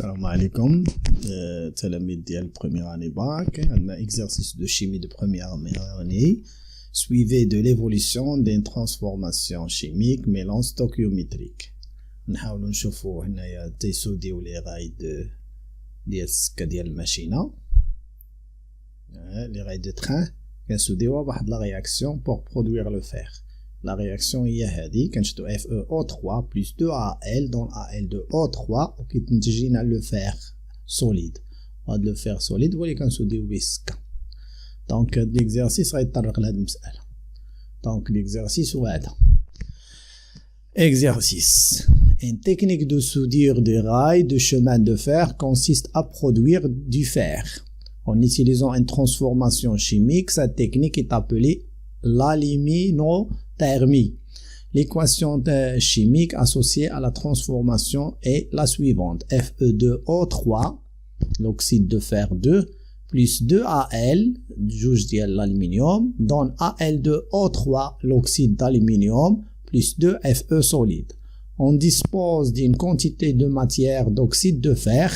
السلام عليكم تلاميذ ديال première année bac. عندنا exercice de chimie de première année. Suivez de l'évolution d'une transformation chimique mêlant stoichiométrique. نحاولوا نشوفوا هنايا تيسوديو لي غايد ديال السكه ديال الماشينه لي غايد دو تران كنسوديوها بواحد لا رياكسيون pour produire le fer. La réaction هي هذه كنشدو FeO3 plus 2Al dans Al2O3 وكيتنتج لنا لو فير سوليد. وهاد لو فير سوليد هو اللي كنسوديو به السكه. دونك هاد ليكزارسيس غيتطرق لهاد المساله. دونك ليكزارسيس هو هذا. Exercice. Une technique de soudure de rails de chemin de fer consiste à produire du fer. En utilisant une transformation chimique, cette technique est appelée l'aluminothermie. L'équation chimique associée à la transformation est la suivante. Fe2O3, l'oxyde de fer 2, plus 2Al, juge de l'aluminium, donne Al2O3, l'oxyde d'aluminium, plus 2 Fe solide. On dispose d'une quantité de matière d'oxyde de fer,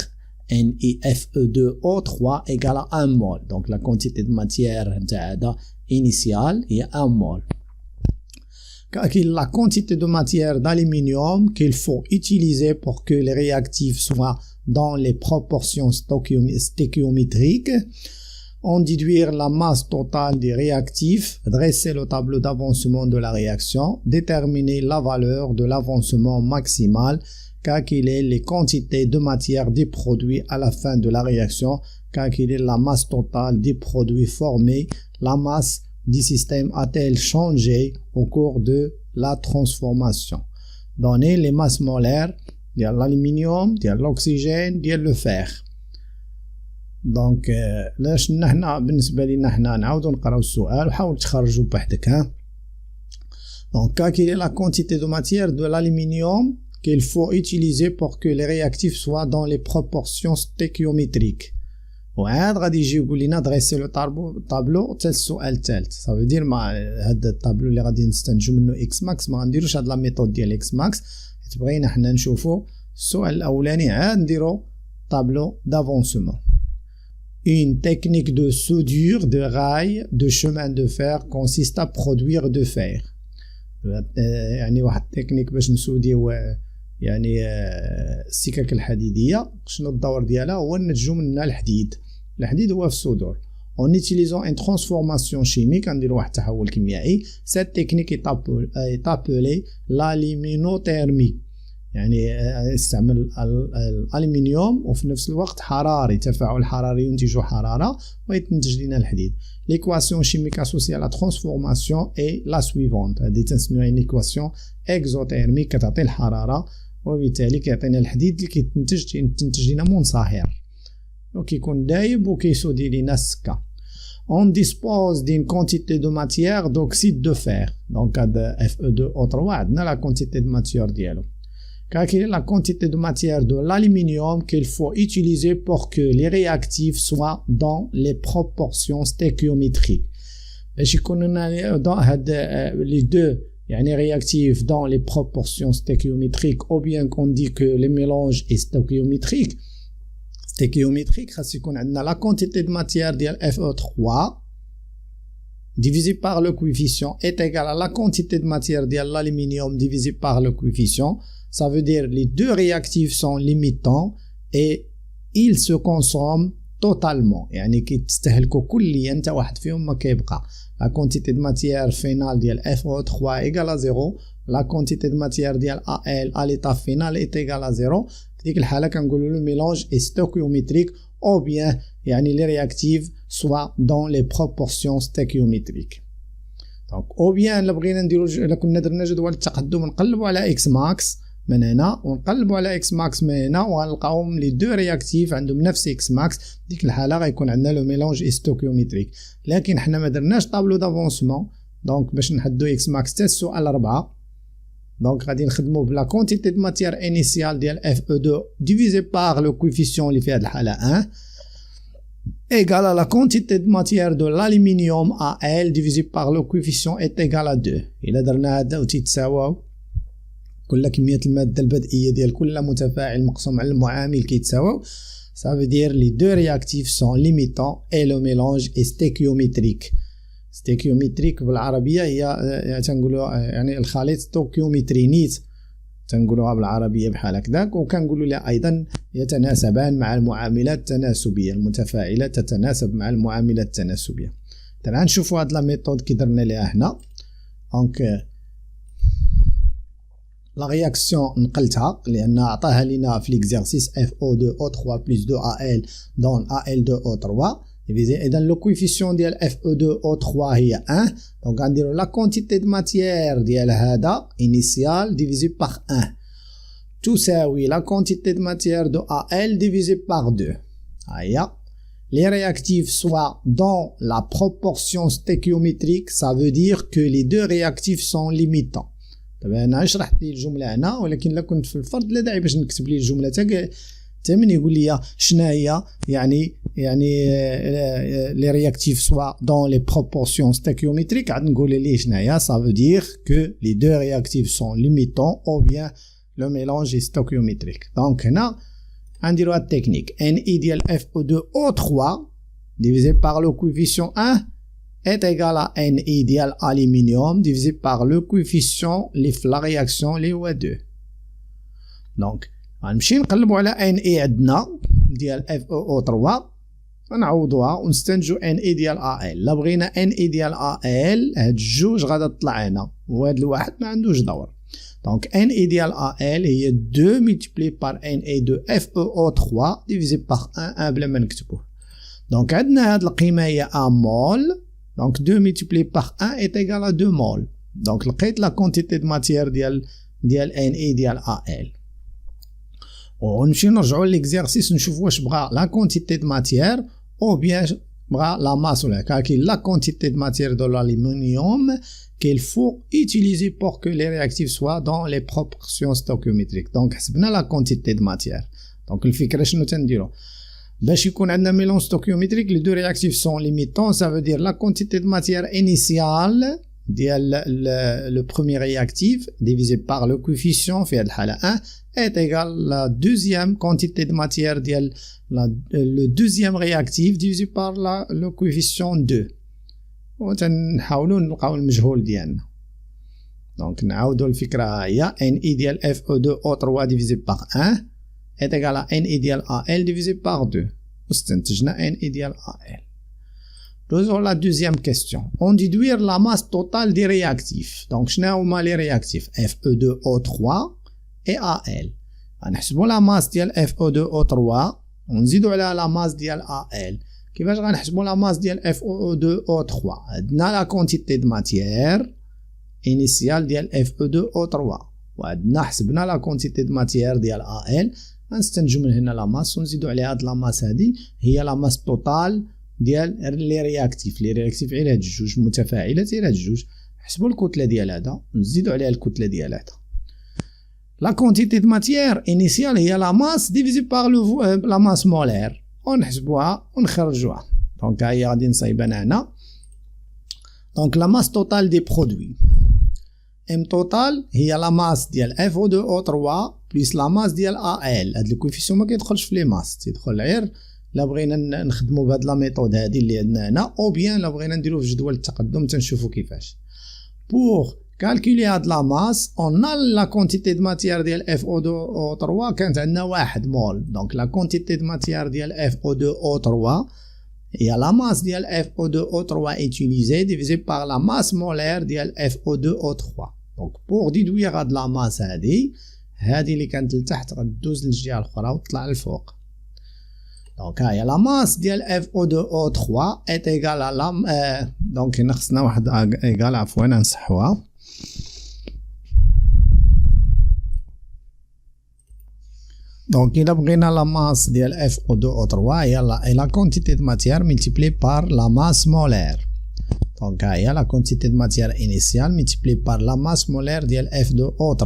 NiFe2O3 égale à 1 mol. Donc la quantité de matière initiale est 1 mol. La quantité de matière d'aluminium qu'il faut utiliser pour que les réactifs soient dans les proportions stéchiométriques. On déduire la masse totale des réactifs, dresser le tableau d'avancement de la réaction, déterminer la valeur de l'avancement maximal, calculer les quantités de matière des produits à la fin de la réaction, calculer la masse totale des produits formés, la masse du système a-t-elle changé au cours de la transformation. Donner les masses molaires de l'aluminium, de l'oxygène, de le fer. دونك لاش حنا بالنسبه لينا حنا نعاودو نقراو السؤال وحاول تخرجوا بوحدك ها. دونك calculer la quantité de matière de l'aluminium qu'il faut utiliser pour que les réactifs soient dans les proportions stéchiométriques. وعاد غادي يجي يقول لنا دريسي لو طابلو حتى السؤال الثالث. صافي دير مع هذا الطابلو اللي غادي نستنتجوا منه اكس ماكس ما غنديروش هاد لا ميثود ديال اكس ماكس حيت بغينا حنا نشوفوا السؤال الاولاني عاد نديرو طابلو دافونسمون. Une technique de soudure de rails de chemin de fer consiste à produire du fer. يعني واحد التكنيك باش نسوديو يعني السكك الحديديه شنو الدور ديالها هو ننتجو منها الحديد. الحديد هو في الصدور. En utilisant une transformation chimique نديرو واحد التحول كيميائي. Cette technique est appelée l'aluminothermie. يعني استعمل الألمنيوم وفي نفس الوقت حراري تفاعل حراري ينتج حرارة ويتنتج لنا الحديد. L'équation chimique associée à la transformation est la suivante. هذه تنسميوها une équation exothermique كتعطي الحرارة وبالتالي كيعطينا الحديد اللي كيتنتج لنا منصهر وكيكون دايب وكيسودي لنا السكة. On dispose d'une quantité de matière d'oxyde de fer. Donc هذا Fe2O3 عندنا la quantité de matière ديالو. Calculer la quantité de matière de l'aluminium qu'il faut utiliser pour que les réactifs soient dans les proportions stéchiométriques. باش يكون لنا هاد les deux يعني réactifs dans les proportions stéchiométriques ou bien qu'on dit que le mélange est stéchiométrique خاص يكون عندنا la quantité de matière ديال Fe3 divisé par le coefficient est égal à la quantité de matière de l'aluminium divisé par le coefficient. Ça veut dire les deux réactifs sont limitants et ils se consomment totalement. يعني كيتستهلكوا كليا حتى واحد فيهم ما كيبقى. La quantité de matière finale ديال FO3 égale à 0. La quantité de matière ديال AL à l'état final est égale à 0. في ديك الحالة كنقولوا le mélange est stoichiométrique ou bien يعني les réactifs soit dans les proportions stéchiométriques. Donc ou bien الا بغينا نديرو الا كنا درنا جدول التقدم نقلبوا على x max من هنا ونقلبوا على x max من هنا وغنلقاوهم لي دو رياكتيف عندهم نفس x max. ديك الحاله غيكون عندنا لو ميلونج ستوكيوميتريك. لكن حنا ما درناش طابلو دافونسمون دونك باش نحددو x max حتى السؤال 4. دونك غادي نخدمو بلا كونتيتي دو ماتيير انيسيال ديال Fe2 ديفيزي بار لو كويفيسيون اللي في هذه الحاله 1 égale à la quantité de matière de l'aluminium AL divisé par le coefficient est égal à 2. إلا درنا هذا وتيتساواو كل كمية المادة البدئية ديال كل متفاعل مقسوم على المعامل كيتساويو. Ça veut dire les deux réactifs sont limitants et le mélange est stéchiométrique. stéchiométrique بالعربية هي تنقولوا يعني الخليط ستوكيومتري نيت تنقولوها بالعربية بحال هكذاك. وكنقولوا لها أيضا يتناسبان مع المعاملات التناسبية، المتفاعلات تتناسب مع المعاملات التناسبية. تعال نشوفوا هاد لا ميثود كي درنا ليها هنا. دونك لا رياكسيون نقلتها لأن عطاها لينا في ليكزارسيس FO2O3 plus 2AL donne AL2O3 divisé. إذا لو كويفيسيون ديال FO2O3 هي 1. دونك غنديرو لا كونتيتي دو ماتيير ديال هذا initial divisé par 1 تساوي لا كونتيتي دو ماتيير دو AL divisé par 2. هيا les réactifs soient dans la proportion stéchiométrique, ça veut dire que les deux réactifs sont limitants. طبعا انا شرحت لي الجمله هنا، ولكن لا كنت في الفرد لا داعي باش نكتب لي الجمله حتى من يقول لي شنا هي يعني les réactifs soient dans les proportions stéchiométriques عاد نقول ليه شنا هي. ça veut dire que les deux réactifs sont limitants ou bien le mélange est stéchiométrique. donc هنا غنديروا هاد التكنيك NI ديال FO2O3 divisé par le coefficient 1 est égal à NI ديال aluminium divisé par le coefficient اللي في la réaction اللي هو 2. دونك غنمشي نقلبوا على NI عندنا ديال FO3 غنعوضوها ونستنتجوا NI ديال AL. لا بغينا NI ديال AL هاد الجوج غادا تطلع هنا وهاد الواحد ما عندوش دور. دونك NI ديال AL هي 2 multiplié par NI de FO3 divisé par 1 بلا ما نكتبوه. دونك عندنا هاد القيمه هي 1 مول. Donc 2 multiplié par 1 est égal à 2 mol. Donc لقيت la quantité de matière ديال NI ديال AL. ونمشي نرجعوا للإكزارسيس نشوف واش بغا la quantité de matière ou bien بغا la masse ولا calcule la quantité de matière de l'aluminium qu'il faut utiliser pour que les réactifs soient dans les proportions stéchiométriques. Donc حسبنا la quantité de matière. Donc الفكرة شنو تنديرو باش يكون عندنا ميلون ستوكيومتريك لي دو رياكتيف سون ليميتون. ça veut dire la quantité de matière initiale ديال le premier réactif divisé par le coefficient في هذه الحالة 1 est égal la deuxième quantité de matière ديال le deuxième réactif divisé par le coefficient 2. وتنحاولوا نلقاو المجهول ديالنا. دونك نعاودوا الفكرة هي NI ديال FO2O3 divisé par 1 est égal à NI ديال AL divisé par 2. واستنتجنا NI ديال AL. Posons la deuxième question. On déduire la masse totale des réactifs. Donc شنو هما les réactifs FE2O3 et AL. غنحسبوا la masse ديال FO2O3 ونزيدوا عليها la masse ديال AL. كيفاش غنحسبوا la masse ديال FO2O3؟ عندنا la quantité de matière initiale ديال FE2O3 وعندنا حسبنا la quantité de matière ديال AL. غنستنتجو من هنا لا ماس ونزيدو عليها هاد لا ماس هادي هي لا ماس توتال ديال لي رياكتيف غير هاد الجوج متفاعلات غير هاد الجوج. نحسبوا الكتله ديال هذا ونزيدو عليها الكتله ديال هذا. لا كونتيتي دو ماتيير انيسيال هي لا ماس ديفيزي بار لا ماس مولير ونحسبوها ونخرجوها. دونك هي غادي نصايبها هنا. دونك لا ماس توتال دي برودوي ام توتال هي لا ماس ديال FO2O3 بلس لا ماس ديال AL. هاد الكوفيسيون ما كيدخلش في لي ماس، تيدخل غير لا بغينا نخدموا بهاد لا ميثود هادي اللي عندنا هنا او بيان لا بغينا نديرو في جدول التقدم تنشوفوا كيفاش. بور كالكولي هاد لا ماس اون لا كونتيتي دو ماتيير ديال FO2O3 كانت عندنا 1 مول. دونك لا كونتيتي دو ماتيير ديال FO2O3 هي la masse ديال FO2O3 utilisée divisé par la masse molaire ديال FO2O3. donc pour déduire هاد la masse هادي اللي كانت لتحت غدوز للجهه الاخرى وتطلع للفوق. دونك هاهي la masse ديال FO2O3 est égale à la دونك هنا خصنا واحد ايغال عفوا نصحوها. Donc, il a pris la masse de FO2O3 et la quantité de matière multipliée par la masse molaire. Donc, il y a la quantité de matière initiale multipliée par la masse molaire de F2O3.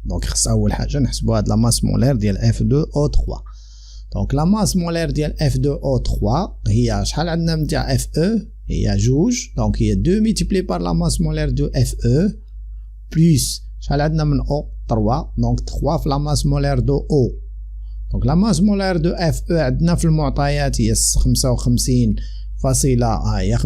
Donc, أول حاجة نحسبوا هاد la masse molaire ديال F2O3. Donc, la masse molaire ديال F2O3 هي شحال عندنا نتاع Fe هي جوج. Donc, هي 2 multiplié par la masse molaire de Fe plus شحال عندنا من O 3 دونك 3 في لا ماس مولير دو او. دونك لا ماس مولير دو اف او عندنا في المعطيات هي 55 فاصلة هي 55.8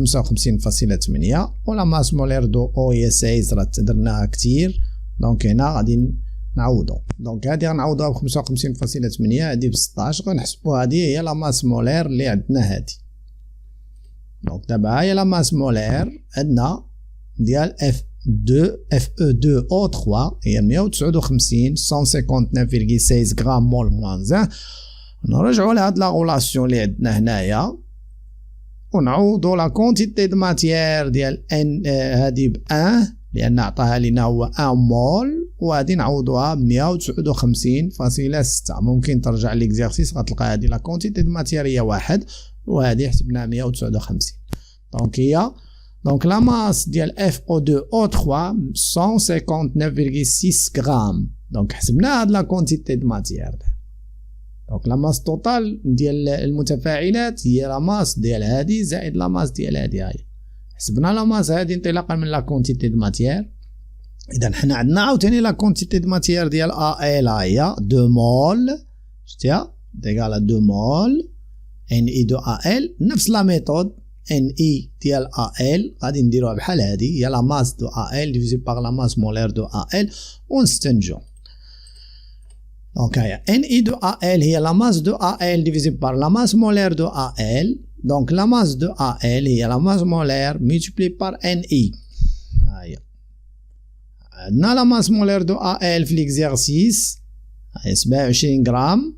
ولا ماس مولير دو او هي 16 راه درناها كتير. دونك هنا غادي نعوضو. دونك هادي غنعوضوها ب 55.8 هادي ب 16 غنحسبو هادي هي لا ماس مولير اللي عندنا هادي. دونك دابا هي لا ماس مولير عندنا ديال اف او 2 او 3 هي 159 159.16 غرام مول موان 1. نرجعو لهاد لا غولاسيون اللي عندنا هنايا ونعوضو لا كونتيتي دو ماتيير ديال ان هادي ب 1 لان عطاها لينا هو 1 مول وغادي نعوضوها ب 159.6. ممكن ترجع ليكزارسيس غتلقى هادي لا كونتيتي دو ماتيير هي 1 وهادي حسبناها 159. دونك هي دونك لا ماس ديال اف او 2 او 3 159.6 غرام. دونك حسبنا هاد لا كونتيتي دو ماتيير. دونك لا ماس توتال ديال المتفاعلات هي لا ماس ديال هادي زائد لا ماس ديال هادي. هاي حسبنا لا ماس هادي انطلاقا من لا كونتيتي دو ماتيير. اذا حنا عندنا عاوتاني لا كونتيتي دو ماتيير ديال ا ال هي 2 مول شتيها ديغال 2 مول ان اي دو ا ال. نفس لا ميثود ان اي ديال ا ال غادي نديروها بحال هادي هي لا ماس دو ا ال ديفيزي باغ لا ماس مولير دو ا ال ونستنتجو. دونك هيا ان اي دو ا ال هي لا ماس دو ا ال ديفيزي باغ لا ماس مولير دو ا ال. دونك لا ماس دو ا ال هي لا ماس مولير ملتيبلي بار ان اي. هيا عندنا لا ماس مولير دو ا ال في ليكزارسيس هي 27 غرام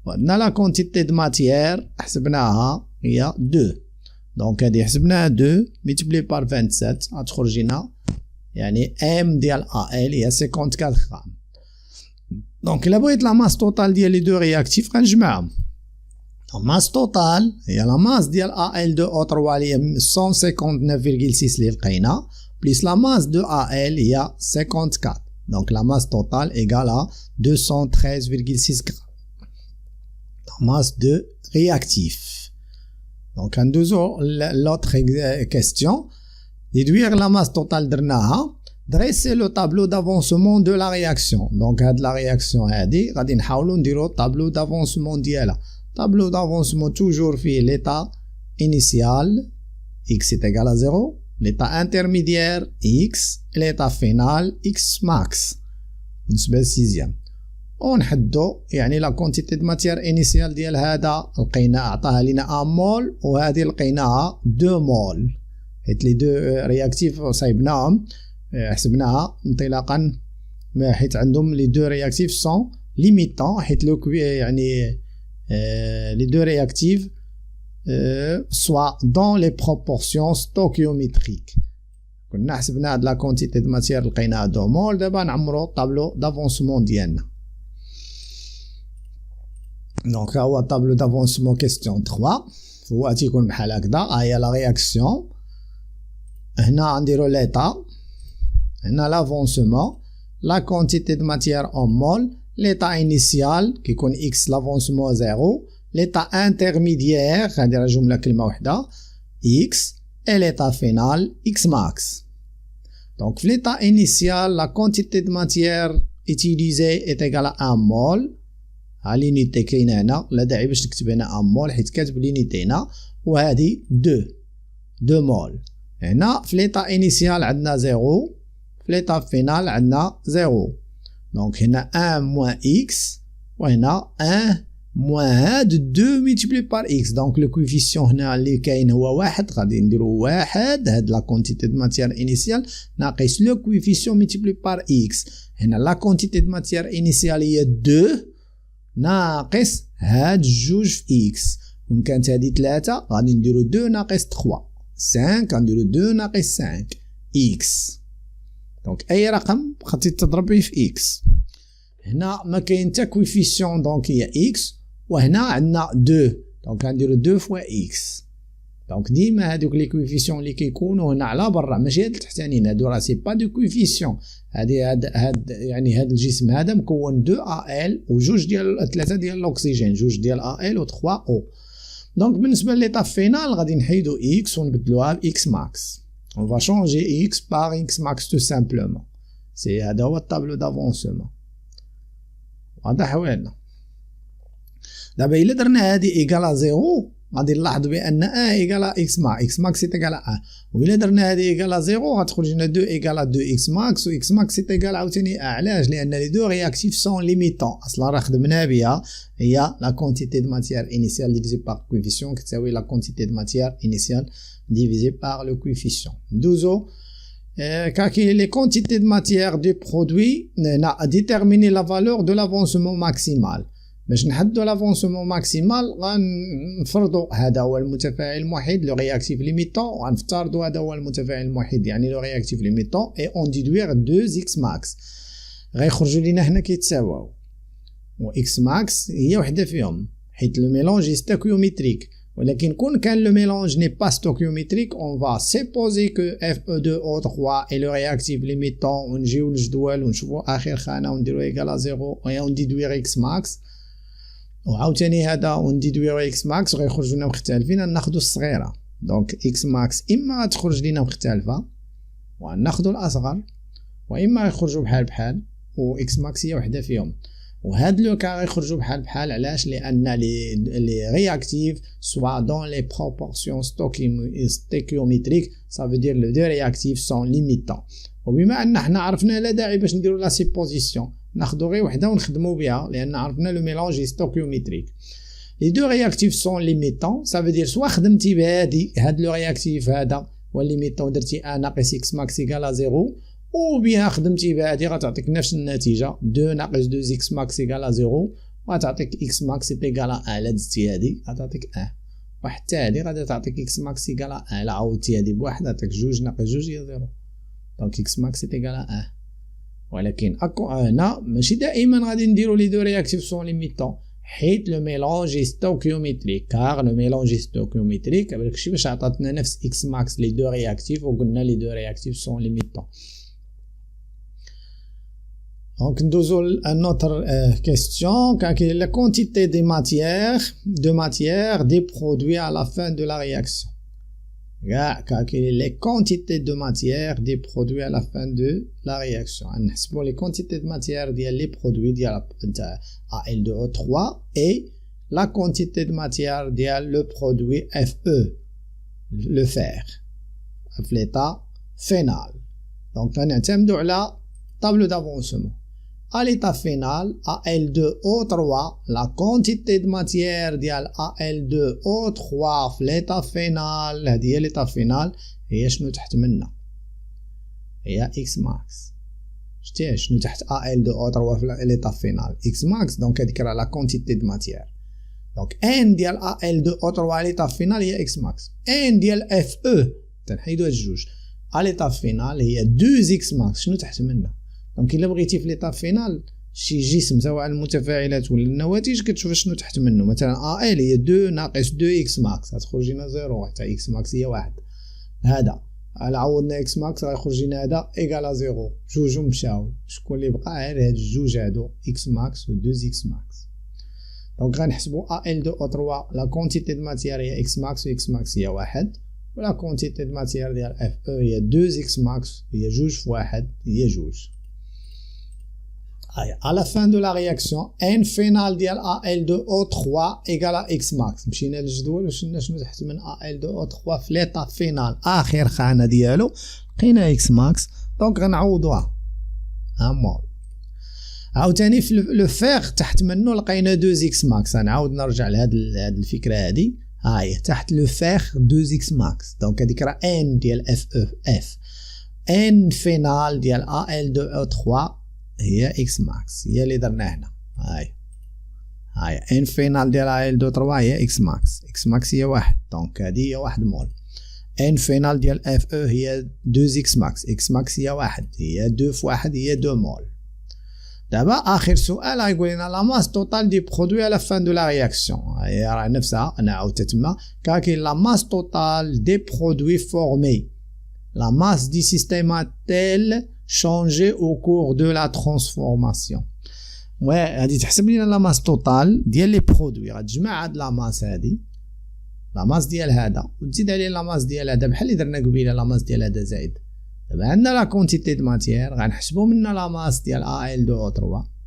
وعندنا لا كونتيتي دو ماتيير حسبناها هي 2. دونك هادي حسبناها 2 ملتيبلي بار 27 غتخرج لنا يعني ام ديال ا ال هي 54 غرام. دونك الا بغيت لا ماس توتال ديال لي دو رياكتيف غنجمعهم. لا ماس توتال هي لا ماس ديال ا ال 2 او 3 اللي هي 159.6 اللي لقينا بليس لا ماس دو ا ال هي 54. دونك لا ماس توتال ايغال ا 213.6 غرام. لا ماس دو رياكتيف. دونك ندوزو لوطخ كيستيون. ديدوير لا ماس توتال درناها. Dresser le tableau d'avancement de la réaction. Donc هاد la réaction هادي غادي نحاولو نديرو tableau d'avancement ديالها. Tableau d'avancement toujours فيه l'état initial x est égal à 0, l'état intermédiaire x, l'état final x max بالنسبة للسيزيام. ونحدو يعني لا كونتيتي دو ماتيير انيسيال ديال هذا لقينا عطاها لينا 1 مول وهذه لقيناها 2 مول حيت لي دو رياكتيف صايبناهم حسبناها انطلاقا حيت عندهم لي دو رياكتيف سون ليميتون حيت لو يعني لي دو رياكتيف soit dans les proportions stoichiométriques. كنا حسبنا هاد لا كونتيتي دو ماتيير لقيناها 2 مول. دابا نعمرو طابلو دافونسمون ديالنا. دونك ها هو طابلو دافونسمون كيستيون 3 هو تيكون بحال هكذا. ها هي لا رياكسيون. هنا نديرو ليطا. هنا لافونسمون. لا كونتيتي دو ماتيير اون مول. ليطا انيسيال كيكون اكس لافونسمون 0. l'état intermédiaire غندير جملة كلمة وحدة x et l'état final x max. Donc في l'état initial la quantité de matière utilisée est égale à 1 mol. ها l'unité كاينة هنا لا داعي باش نكتب هنا 1 mol حيت كاتب l'unité هنا وهذه 2 mol. هنا في l'état initial عندنا 0 في l'état final عندنا 0. Donc هنا 1 moins x وهنا 1 moins هاد 2 multiplié par x. donc le coefficient هنا اللي كاين هو 1 غادي نديرو 1 هاد لا كونتيتي دو ماتيير انيسيال ناقص لو coefficient multiplié par x. هنا لا كونتيتي دو ماتيير انيسيال هي 2 ناقص هاد جوج في x. ومن كانت هادي 3 غادي نديرو 2 ناقص 3 5 غنديرو 2 ناقص 5 x. دونك اي رقم خاصك تضرب به في x. هنا ما كاين حتى كويفيسيون دونك هي x وهنا عندنا 2 دونك غنديرو 2 فوا x. دونك ديما هادوك لي كويفيسيون اللي كيكونوا هنا على برا ماشي هاد التحتانيين هادو راه سي با دو كويفيسيون. هاد يعني هاد الجسم هذا مكون 2 ال وجوج ديال 3 ديال الاكسجين جوج ديال ال و 3 او. دونك بالنسبه ليطا فينال غادي نحيدو x ونبدلوها ب x max. on va changer x par x max tout simplement. سي هذا هو الطابلو دافونسمون. واضح ولا؟ دابا الا درنا هادي ايكالا زيرو غادي نلاحظ بان ايكالا اكس ماكس، اكس ماكس سي ايكالا وإلا درنا هادي ايكالا زيرو غتخرج لنا 2 ايكالا 2 اكس ماكس، و اكس ماكس سي ايكالا عاوتاني علاش؟ لان لي دو رياكتيف سون ليميتون. اصلا راه خدمنا بها هي لا كونتيتي دو ماتيير انيسيال ديفيزي بار كويفيسيون كتساوي لا كونتيتي دو ماتيير انيسيال divisé par le coefficient. Douzo, calculer les quantités de matière du produit à déterminer la valeur de l'avancement maximal. باش نحددوا l'avancement maximal غنفرضوا هذا هو المتفاعل الموحد لو رياكتيف ليميتون، وغنفترضوا هذا هو المتفاعل الموحد يعني لو رياكتيف ليميتون، اي اون ديدوير 2 اكس ماكس غيخرجوا لينا هنا كيتساواو، و اكس ماكس هي وحده فيهم حيت لو ميلونج ستوكيوميتريك. ولكن كون كان le mélange n'est pas stoichiométrique, on va supposer que Fe2O3 est le réactif limitant. ونجيو للجدول ونشوفوا اخر خانه ونديرو ايكال 0 ونديدوير اكس ماكس، وعاوتاني هذا ونديدوير اكس ماكس غيخرج لنا مختلفين، ناخذوا الصغيره. دونك اكس ماكس اما غتخرج لينا مختلفه وناخذوا الاصغر، واما يخرجوا بحال بحال و اكس ماكس هي وحده فيهم. وهاد لو كا غيخرجوا بحال بحال علاش؟ لان لي رياكتيف سوا دون لي بروبورسيون ستوكيوميتريك، سا فو دير لو دو رياكتيف سون ليميتون. وبما ان حنا عرفنا لا داعي باش نديروا لا سيبوزيسيون، ناخذوا غير وحده ونخدموا بها لان عرفنا لو ميلونج ستوكيوميتريك. لي دو رياكتيف سون ليميتون، سا فو دير سوا خدمتي بهادي هاد لو رياكتيف هذا والليميتون درتي ا ناقص اكس ماكس ايكال 0، وبها خدمتي بهادي غتعطيك نفس النتيجه 2 ناقص 2 اكس ماكس ايكال 0، وغتعطيك اكس ماكس ايكال 1. لا دزتي هادي غتعطيك 1، وحتى هادي غادي تعطيك اكس ماكس ايكال 1. لا عوضتي هادي بواحد عطيك 2 ناقص 2 هي 0، دونك اكس ماكس ايكال 1. ولكن هنا ماشي دائما غادي نديرو لي دو رياكتيف سون ليميتون حيت لو ميلونج ستوكيوميتريك. كار لو ميلونج ستوكيوميتريك داكشي باش عطاتنا نفس اكس ماكس لي دو رياكتيف، وقلنا لي دو رياكتيف سون ليميتون. Donc, nous avons une autre question. Quelle est la quantité de matière des produits à la fin de la réaction? Quelle est la quantité de matière des produits à la fin de la réaction? Pour les quantités de matière des produits AL2O3 et la quantité de matière le produit Fe, le fer, l'état final. Donc, on a la table d'avancement. À l'état final, AL2O3, la quantité de matière ديال AL2O3 في l'état final، هذه هي l'état final، هي شنو تحت منا؟ هي X max. شتي شنو تحت AL2O3 في l'état final؟ X max، دونك هذيك راه la quantité de matière. دونك N ديال AL2O3 à l'état final هي X max. N ديال Fe تنحيدو هاد الجوج à l'état final هي 2 X max. شنو تحت منا؟ دونك الا بغيتي في ليطاب فينال شي جسم سواء المتفاعلات ولا النواتج كتشوف شنو تحت منه. مثلا ال هي 2 ناقص 2 اكس ماكس غتخرج لنا 0، حتى اكس ماكس هي 1. هذا على عوضنا اكس ماكس غيخرج لنا هذا ايكال 0، جوج مشاو. شكون اللي بقى؟ غير هاد الجوج هادو اكس ماكس و 2 اكس ماكس. دونك غنحسبوا ال 2 او 3 لا كونتيتي دو ماتيير هي اكس ماكس و اكس ماكس هي 1، ولا كونتيتي دو ماتيير ديال اف او هي 2 اكس ماكس هي جوج في 1 هي جوج. À la fin de la réaction, N final ديال AL2O3 égale à X max. مشينا للجدول وشفنا شنو تحت من AL2O3 في ليطا فينال آخر خانة ديالو لقينا X max، دونك غنعوضوها مول. عاوتاني في لو فيغ تحت منه لقينا 2 X max. غنعاود نرجع لهاد الفكرة هادي. هاهي تحت لو فيغ 2 X max، دونك هاديك راه N ديال F N final ديال AL2O3 هي اكس ماكس، هي اللي درنا هنا. هاي ان فينال ديال ال 2 3 هي اكس ماكس. اكس ماكس هي 1، دونك هذه هي 1 مول. ان فينال ديال اف او هي 2 اكس ماكس. اكس ماكس هي 1، هي 2 في 1 هي 2 مول. دابا اخر سؤال غيقول لنا لا ماس توتال دي برودوي على فان دو لا رياكسيون. هي راه نفسها انا عاودت تما كاين لا ماس توتال دي برودوي فورمي. لا ماس دي سيستيم تيل changer au cours de la transformation. غادي تحسب لينا لا ماس توتال ديال لي برودوي. غتجمع هاد لا ماس هادي لا ماس ديال هذا وتزيد عليه لا ماس ديال هذا بحال اللي درنا قبيله لا ماس ديال هذا زائد دابا عندنا لا كونتيتي دو ماتيير غنحسبوا منها لا ماس ديال AL2O3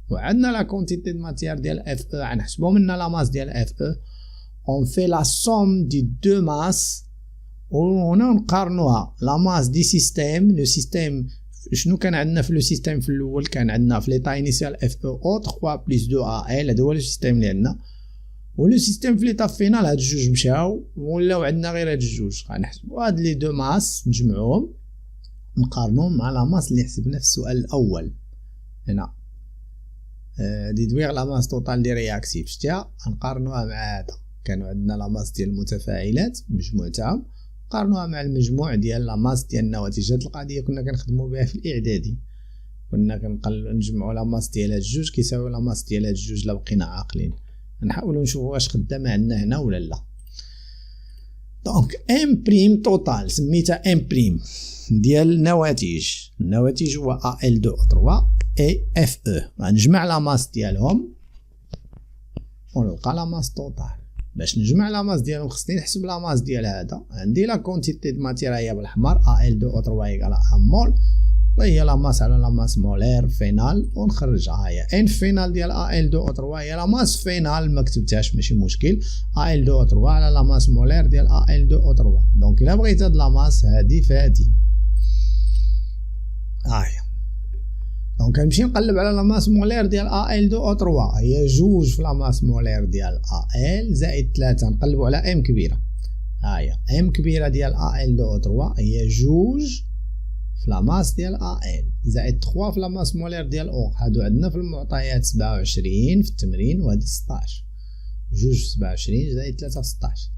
وعندنا لا كونتيتي دو ماتيير ديال FE غنحسبوا منها لا ماس ديال FE. on fait la somme des deux masses وهنا نقارنوها لا ماس دي سيستيم. لو سيستيم شنو كان عندنا في لو سيستيم في الاول؟ كان عندنا في ليطا انيسيال FeO3 بلس 2 AL. هذا هو لو سيستيم اللي عندنا. ولو سيستيم في ليطا فينال هاد الجوج مشاو ولاو عندنا غير هاد الجوج. غنحسبوا هاد لي دو ماس نجمعوهم نقارنوهم مع لا ماس اللي حسبنا في السؤال الاول. هنا ديدوير لا ماس توتال دي رياكتيف شتيها نقارنوها مع هذا. كانوا عندنا لا ماس ديال المتفاعلات مجموعتهم قارنوها مع المجموع ديال لا ماس ديال النواتج. هاد القضيه كنا كنخدموا بها في الاعدادي. كنا نجمعوا لا ماس ديال هاد الجوج كيساوي لا ماس ديال هاد الجوج لا بقينا عاقلين. نحاولوا نشوفوا واش خدامه عندنا هنا ولا لا. دونك ام بريم توتال سميتها ام بريم ديال النواتج هو AL2O3 اي FE. غنجمع لا ماس ديالهم ونلقى لا ماس توتال. باش نجمع لا ماس ديالهم خصني نحسب لا ماس ديال هذا. عندي لا كونتيتي دو ماتير هي بالاحمر AL2O3 ايكال 1 مول هي لا ماس على لا ماس مولير فينال ونخرجها. هي ان فينال ديال AL2O3 هي لا ماس فينال ما كتبتهاش ماشي مشكل AL2O3 على لا ماس مولير ديال AL2O3. دونك الا بغيت هاد لا ماس هادي فهادي هي. دونك غنمشي نقلب على لا ماس مولير ديال AL2O3 هي جوج في لا ماس مولير ديال AL زائد 3 نقلبوا على ام كبيره. هي ام كبيره ديال AL2O3 هي جوج في لا ماس ديال AL زائد 3 في لا ماس مولير ديال O. هادو عندنا في المعطيات 27 في التمرين وهذا 16. جوج في 27 زائد 3 في 16.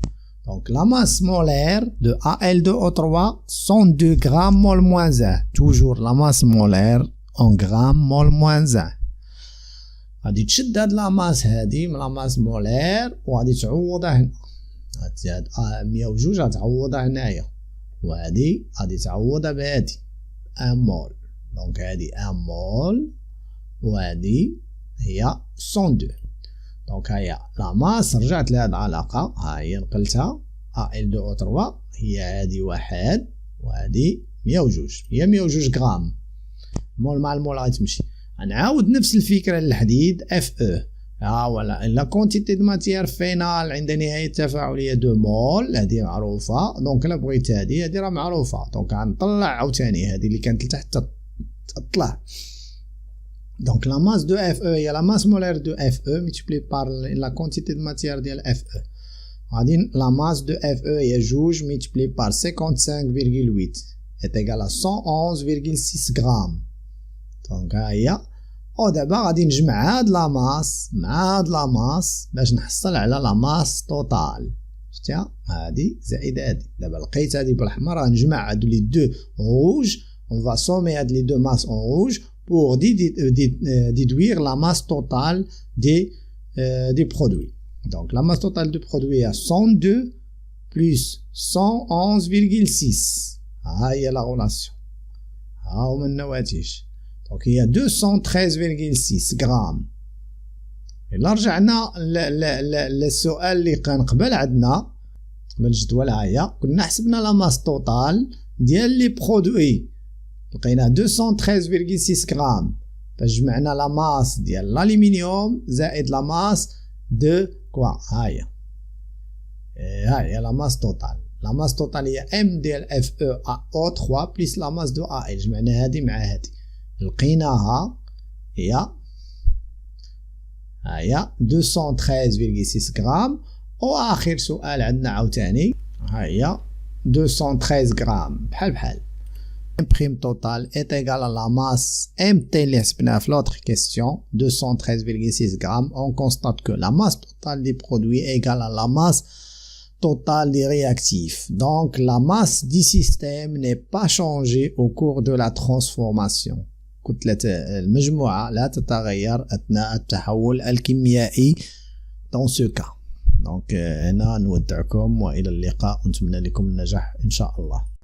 دونك لا ماس مولير دو AL2O3 102 غرام مول موان 1. توجور لا ماس مولير en gram mol moins 1. غادي تشد هاد لا ماس هادي من لا ماس مولير وغادي تعوضها هنا. هاد 102 غتعوضها هنايا وهادي غادي تعوضها بهادي 1 مول. دونك هادي 1 مول وهادي هي 102. دونك هي لا ماس رجعت لهاد العلاقة. ها هي نقلتها AL2O3 هي هادي 1 وهادي 102 هي 102 غرام. مول مع المول غتمشي. غنعاود نفس الفكره للحديد FE. ولا لا كونتيتي دو ماتيير فينال عند نهايه التفاعليه 2 مول هذه معروفه. دونك الا بغيت هذه راه معروفه. دونك غنطلع عاوتاني هذه اللي كانت لتحت تطلع. دونك لا ماس دو FE هي لا ماس مولير دو FE ملتيبلي بار لا كونتيتي دو ماتيير ديال FE. غادي لا ماس دو FE هي جوج ملتيبلي بار 55.8 est égal à 111,6 غرام. دونك هي ودابا غادي نجمع هاد لا ماس مع هاد لا ماس باش نحصل على لا ماس توتال. شتيها هادي زائد هادي. دابا لقيت هادي بالاحمر غنجمع هادو لي دو روج. on va sommer هاد لي دو ماس en rouge pour déduire la masse totale des produits. donc la masse totale du produit est 102 plus 111,6. ها هي لا غولاسيون. ها هما النواتج. دونك هي 213,6 غرام. الا رجعنا للسؤال اللي كان قبل عندنا قبل الجدول هاهي كنا حسبنا لا ماس توتال ديال لي برودوي لقينا 213,6 غرام. فجمعنا لا ماس ديال الالومنيوم زائد لا ماس دو كوا. هاهي لا ماس توتال. لا ماس توتال هي ام ديال FeO3 بلس لا ماس دو AL. جمعنا هادي مع هادي لقيناها هي 213,6 غرام. واخر سؤال عندنا عاوتاني هي 213 غرام بحال بريم توتال est égal à la masse MT اللي حسبناها في l'autre question 213,6 غرام. on constate que la masse totale des produits est égale à la masse total des réactifs. Donc la masse du système n'est pas changée au cours de la transformation. كتلة المجموعة لا تتغير أثناء التحول الكيميائي dans ce cas. donc هنا نودعكم وإلى اللقاء ونتمنى لكم النجاح إن شاء الله.